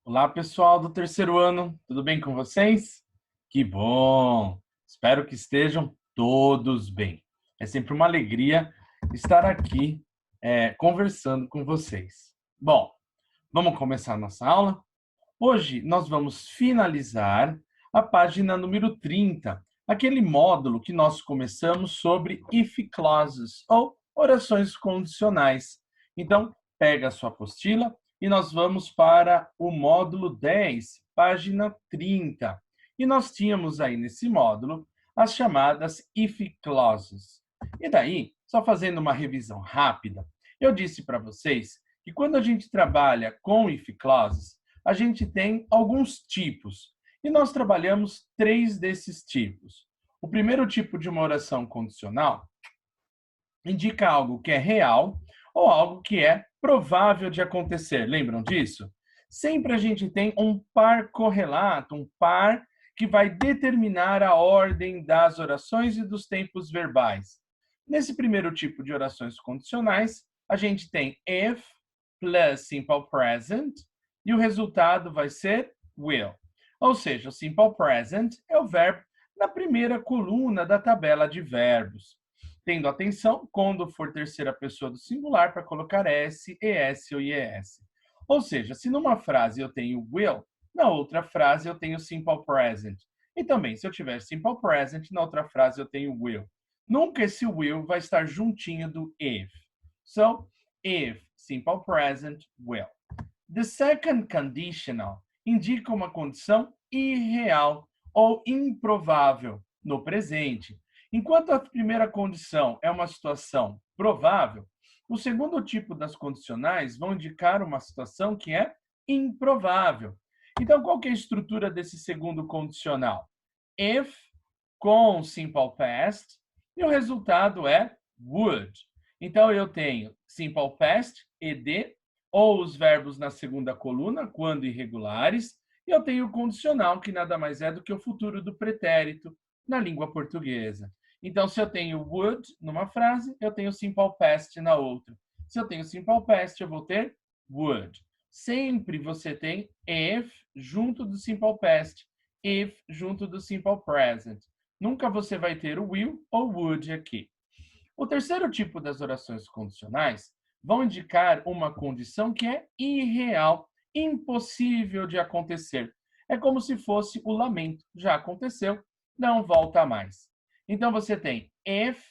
Olá, pessoal do terceiro ano, tudo bem com vocês? Que bom! Espero que estejam todos bem. É sempre uma alegria estar aqui conversando com vocês. Bom, vamos começar a nossa aula? Hoje nós vamos finalizar a página número 30, aquele módulo que nós começamos sobre if clauses, ou orações condicionais. Então, pega a sua apostila e nós vamos para o módulo 10, página 30. E nós tínhamos aí nesse módulo as chamadas if clauses. E daí, só fazendo uma revisão rápida, eu disse para vocês que quando a gente trabalha com if clauses, a gente tem alguns tipos. E nós trabalhamos 3 desses tipos. O primeiro tipo de uma oração condicional indica algo que é real ou algo que é provável de acontecer. Lembram disso? Sempre a gente tem um par correlato, um par que vai determinar a ordem das orações e dos tempos verbais. Nesse primeiro tipo de orações condicionais, a gente tem if plus simple present e o resultado vai ser will. Ou seja, o simple present é o verbo na primeira coluna da tabela de verbos. Tendo atenção, quando for terceira pessoa do singular, para colocar S, ES ou IES. Ou seja, se numa frase eu tenho will, na outra frase eu tenho simple present. E também, se eu tiver simple present, na outra frase eu tenho will. Nunca esse will vai estar juntinho do if. So, if, simple present, will. The second conditional indica uma condição irreal ou improvável no presente. Enquanto a primeira condição é uma situação provável, o segundo tipo das condicionais vão indicar uma situação que é improvável. Então, qual que é a estrutura desse segundo condicional? If com simple past e o resultado é would. Então, eu tenho simple past, ed, ou os verbos na segunda coluna, quando irregulares, e eu tenho o condicional, que nada mais é do que o futuro do pretérito na língua portuguesa. Então, se eu tenho would numa frase, eu tenho simple past na outra. Se eu tenho simple past, eu vou ter would. Sempre você tem if junto do simple past, if junto do simple present. Nunca você vai ter o will ou would aqui. O terceiro tipo das orações condicionais vão indicar uma condição que é irreal, impossível de acontecer. É como se fosse o lamento. Já aconteceu, não volta mais. Então você tem if,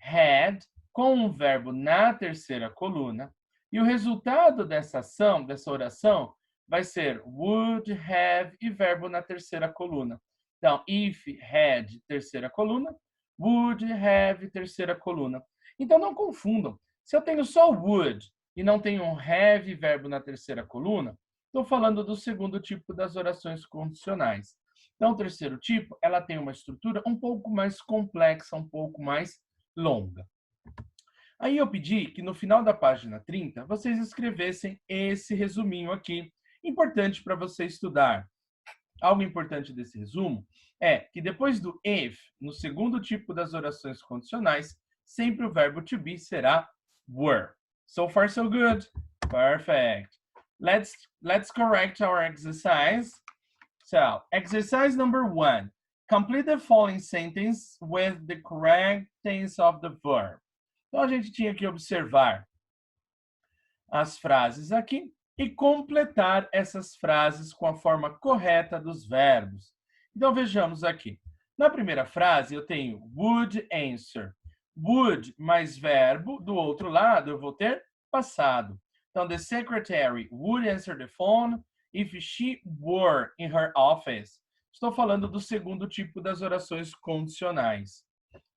had, com um verbo na terceira coluna, e o resultado dessa ação, dessa oração, vai ser would, have e verbo na terceira coluna. Então, if, had, terceira coluna, would, have, terceira coluna. Então, não confundam. Se eu tenho só would e não tenho um have, verbo na terceira coluna, estou falando do segundo tipo das orações condicionais. Então, o terceiro tipo, ela tem uma estrutura um pouco mais complexa, um pouco mais longa. Aí eu pedi que no final da página 30, vocês escrevessem esse resuminho aqui, importante para você estudar. Algo importante desse resumo é que depois do if, no segundo tipo das orações condicionais, sempre o verbo to be será were. So far, so good. Perfect. Let's correct our exercise. So, exercise number 1. Complete the following sentence with the correct tense of the verb. Então, a gente tinha que observar as frases aqui e completar essas frases com a forma correta dos verbos. Então, vejamos aqui. Na primeira frase, eu tenho would answer. Would mais verbo, do outro lado, eu vou ter passado. Então, the secretary would answer the phone if she were in her office. Estou falando do segundo tipo das orações condicionais.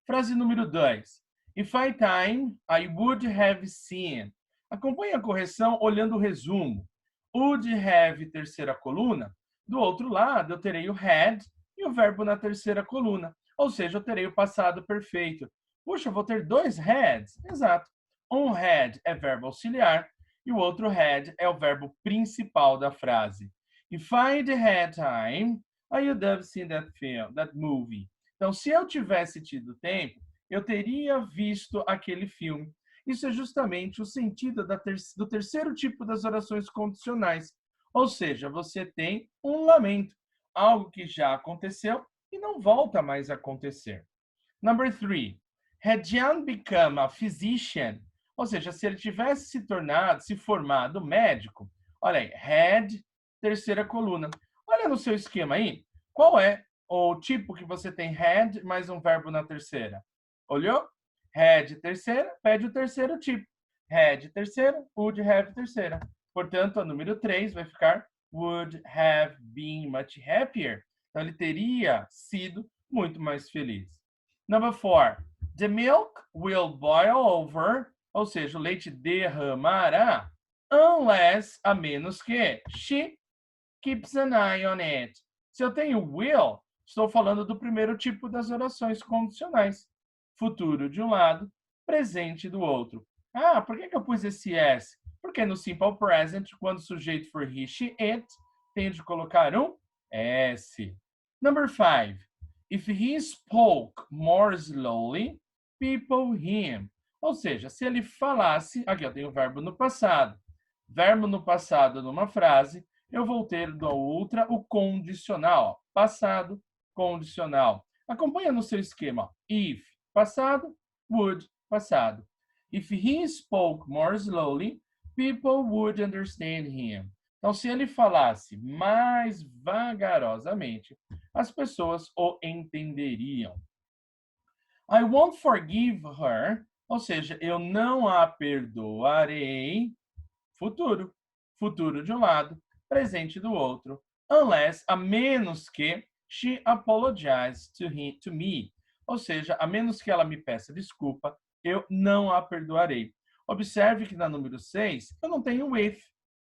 Frase número 2. If I time, I would have seen. Acompanhe a correção olhando o resumo. Would have, terceira coluna. Do outro lado, eu terei o had e o verbo na terceira coluna. Ou seja, eu terei o passado perfeito. Puxa, eu vou ter 2 hads. Exato. Um had é verbo auxiliar e o outro had é o verbo principal da frase. If I had time, I would have seen that film, that movie. Então, se eu tivesse tido tempo, eu teria visto aquele filme. Isso é justamente o sentido do terceiro tipo das orações condicionais. Ou seja, você tem um lamento, algo que já aconteceu e não volta mais a acontecer. Number 3. Had Jan become a physician? Ou seja, se ele tivesse se formado médico. Olha aí, had, terceira coluna. Olha no seu esquema aí, qual é o tipo que você tem had mais um verbo na terceira? Olhou? Had, terceira, pede o terceiro tipo. Had, terceira, would have, terceira. Portanto, a número 3 vai ficar would have been much happier. Então, ele teria sido muito mais feliz. Number 4. The milk will boil over, ou seja, o leite derramará, unless, a menos que, she keeps an eye on it. Se eu tenho will, estou falando do primeiro tipo das orações condicionais. Futuro de um lado, presente do outro. Ah, por que eu pus esse S? Porque no simple present, quando o sujeito for he, she, it, tenho de colocar um S. Number 5. If he spoke more slowly, people him. Ou seja, se ele falasse, aqui eu tenho o verbo no passado. Verbo no passado numa frase, eu vou ter da outra o condicional. Passado, condicional. Acompanha no seu esquema. If, passado, would, passado. If he spoke more slowly, people would understand him. Então, se ele falasse mais vagarosamente, as pessoas o entenderiam. I won't forgive her, ou seja, eu não a perdoarei. Futuro. Futuro de um lado, presente do outro. Unless, a menos que, she apologizes to me. Ou seja, a menos que ela me peça desculpa, eu não a perdoarei. Observe que na número 6, eu não tenho if.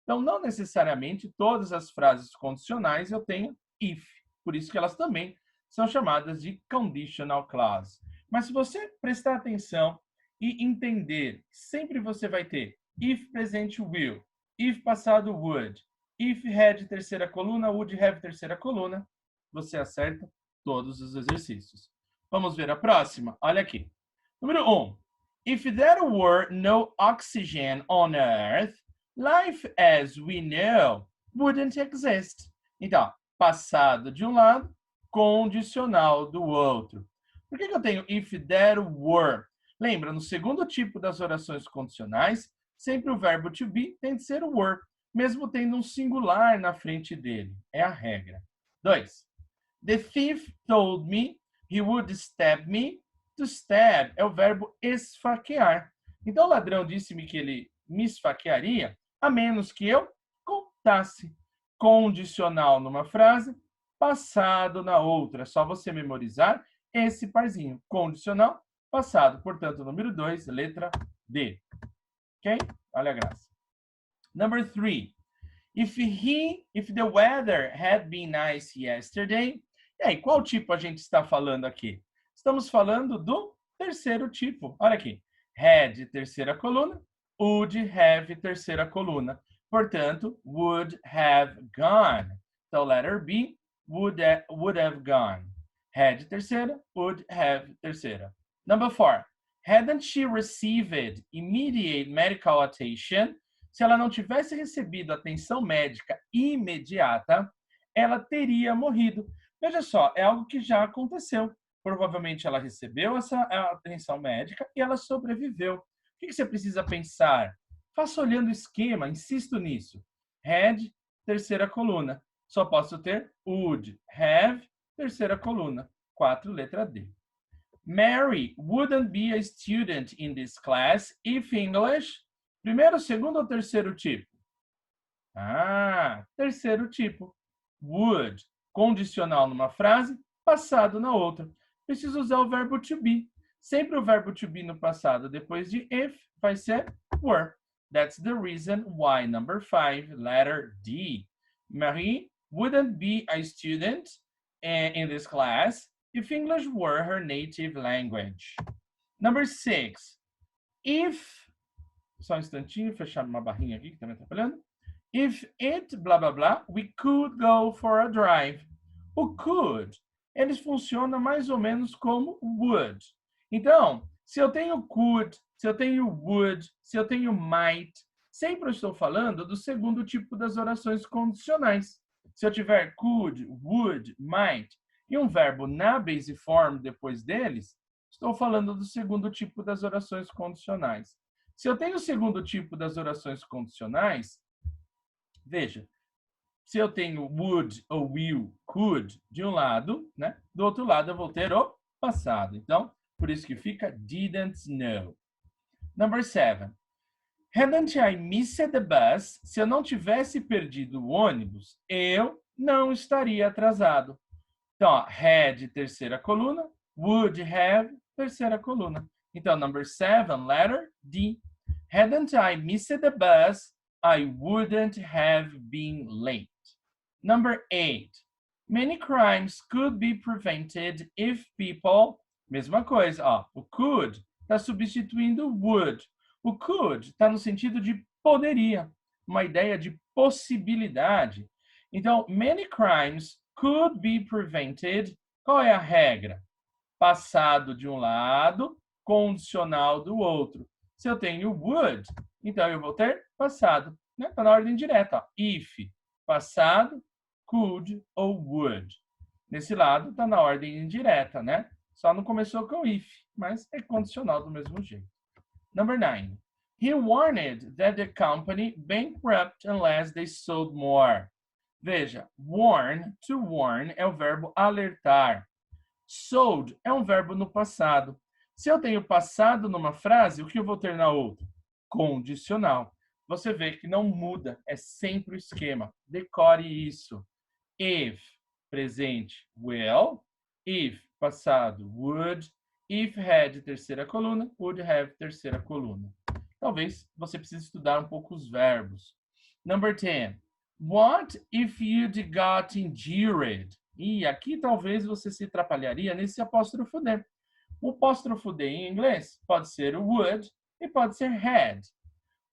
Então, não necessariamente todas as frases condicionais eu tenho if. Por isso que elas também são chamadas de conditional clause. Mas se você prestar atenção e entender, sempre você vai ter if presente will, if passado would, if had terceira coluna, would have terceira coluna, você acerta todos os exercícios. Vamos ver a próxima? Olha aqui. Número 1. If there were no oxygen on Earth, life as we know wouldn't exist. Então, passado de um lado, condicional do outro. Por que eu tenho if there were? Lembra, no segundo tipo das orações condicionais, sempre o verbo to be tem de ser were, mesmo tendo um singular na frente dele. É a regra. 2. The thief told me he would stab me. To stab é o verbo esfaquear. Então, o ladrão disse-me que ele me esfaquearia, a menos que eu contasse. Condicional numa frase, passado na outra. É só você memorizar esse parzinho. Condicional, passado. Portanto, número 2, letra D. Ok? Olha a graça. Number 3. If the weather had been nice yesterday. E aí, qual tipo a gente está falando aqui? Estamos falando do terceiro tipo. Olha aqui. Had, terceira coluna. Would have, terceira coluna. Portanto, would have gone. Então, letter B, would have gone. Had, terceira. Would have, terceira. Number 4. Hadn't she received immediate medical attention? Se ela não tivesse recebido atenção médica imediata, ela teria morrido. Veja só, é algo que já aconteceu. Provavelmente ela recebeu essa atenção médica e ela sobreviveu. O que você precisa pensar? Faça olhando o esquema, insisto nisso. Had, terceira coluna. Só posso ter would, have, terceira coluna. 4, letra D. Mary wouldn't be a student in this class if English. Primeiro, segundo ou terceiro tipo? Ah, terceiro tipo. Would, condicional numa frase, passado na outra. Preciso usar o verbo to be. Sempre o verbo to be no passado, depois de if, vai ser were. That's the reason why number 5, letter D. Marie wouldn't be a student in this class if English were her native language. Number 6. If, só um instantinho, fechar uma barrinha aqui que está me atrapalhando. If it, blá, blá, blá, we could go for a drive. O could, eles funcionam mais ou menos como would. Então, se eu tenho could, se eu tenho would, se eu tenho might, sempre eu estou falando do segundo tipo das orações condicionais. Se eu tiver could, would, might e um verbo na base form depois deles, estou falando do segundo tipo das orações condicionais. Se eu tenho o segundo tipo das orações condicionais, veja, se eu tenho would ou will, could de um lado, né? Do outro lado eu vou ter o passado. Então, por isso que fica didn't know. Number 7. Hadn't I missed the bus? Se eu não tivesse perdido o ônibus, eu não estaria atrasado. Então, ó, had, terceira coluna, would have, terceira coluna. Então, number 7, letter D. Hadn't I missed the bus, I wouldn't have been late. Number 8. Many crimes could be prevented if people... Mesma coisa, ó, o could está substituindo o would. O could está no sentido de poderia, uma ideia de possibilidade. Então, many crimes could be prevented. Qual é a regra? Passado de um lado, condicional do outro. Se eu tenho would, então eu vou ter passado. Está na ordem direta. Ó. If, passado, could ou would. Nesse lado está na ordem indireta, né? Só não começou com if, mas é condicional do mesmo jeito. Number 9. He warned that the company bankrupt unless they sold more. Veja, warn, to warn, é o verbo alertar. Sold é um verbo no passado. Se eu tenho passado numa frase, o que eu vou ter na outra? Condicional. Você vê que não muda, é sempre o esquema. Decore isso. If, presente, will. If, passado, would. If had, terceira coluna. Would have, terceira coluna. Talvez você precise estudar um pouco os verbos. Number 10. What if you'd got injured? E aqui talvez você se atrapalharia nesse apóstrofo D. O apóstrofo D em inglês pode ser o would e pode ser had.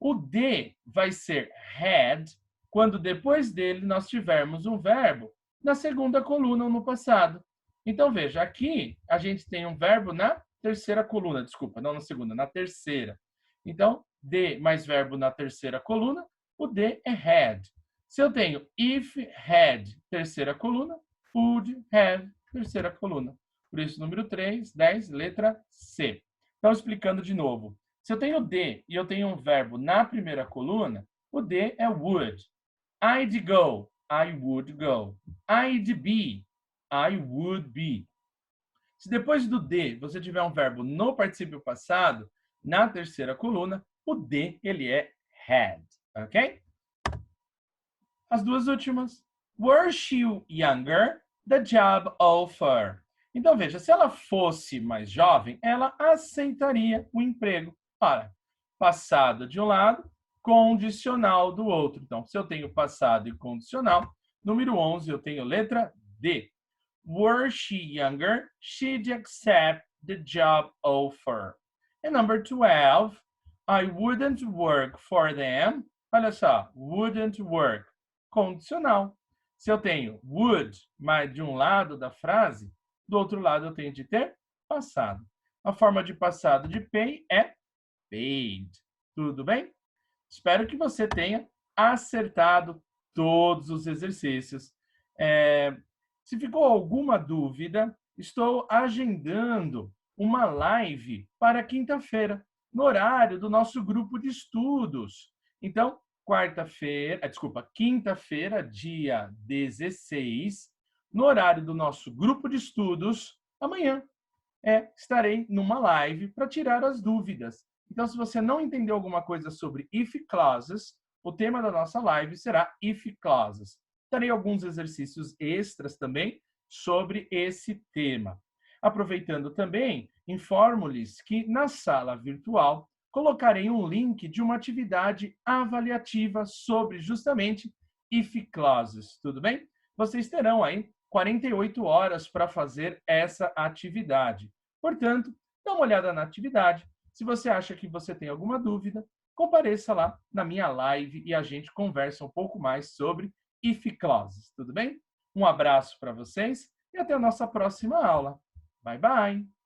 O D vai ser had quando depois dele nós tivermos um verbo na segunda coluna ou no passado. Então, veja, aqui a gente tem um verbo na terceira coluna, desculpa, não na segunda, na terceira. Então, D mais verbo na terceira coluna, o D é had. Se eu tenho if, had, terceira coluna, would, have, terceira coluna. Por isso, número 3, 10, letra C. Então, explicando de novo. Se eu tenho D e eu tenho um verbo na primeira coluna, o D é would. I'd go, I would go. I'd be, I would be. Se depois do D você tiver um verbo no particípio passado, na terceira coluna, o D ele é had, ok? As duas últimas. Were she younger, the job offer. Então, veja, se ela fosse mais jovem, ela aceitaria o emprego. Ora, passado de um lado, condicional do outro. Então, se eu tenho passado e condicional, número 11, eu tenho letra D. Were she younger, she'd accept the job offer. And number 12, I wouldn't work for them. Olha só, wouldn't work. Condicional. Se eu tenho would, mas de um lado da frase, do outro lado eu tenho de ter passado. A forma de passado de pay é paid. Tudo bem? Espero que você tenha acertado todos os exercícios. Se ficou alguma dúvida, estou agendando uma live para quinta-feira, no horário do nosso grupo de estudos. Então, quinta-feira, dia 16, no horário do nosso grupo de estudos, amanhã, estarei numa live para tirar as dúvidas. Então, se você não entendeu alguma coisa sobre if clauses, o tema da nossa live será if clauses. Terei alguns exercícios extras também sobre esse tema. Aproveitando também, informo-lhes que na sala virtual colocarei um link de uma atividade avaliativa sobre justamente if clauses, tudo bem? Vocês terão aí 48 horas para fazer essa atividade. Portanto, dá uma olhada na atividade. Se você acha que você tem alguma dúvida, compareça lá na minha live e a gente conversa um pouco mais sobre if clauses, tudo bem? Um abraço para vocês e até a nossa próxima aula. Bye, bye!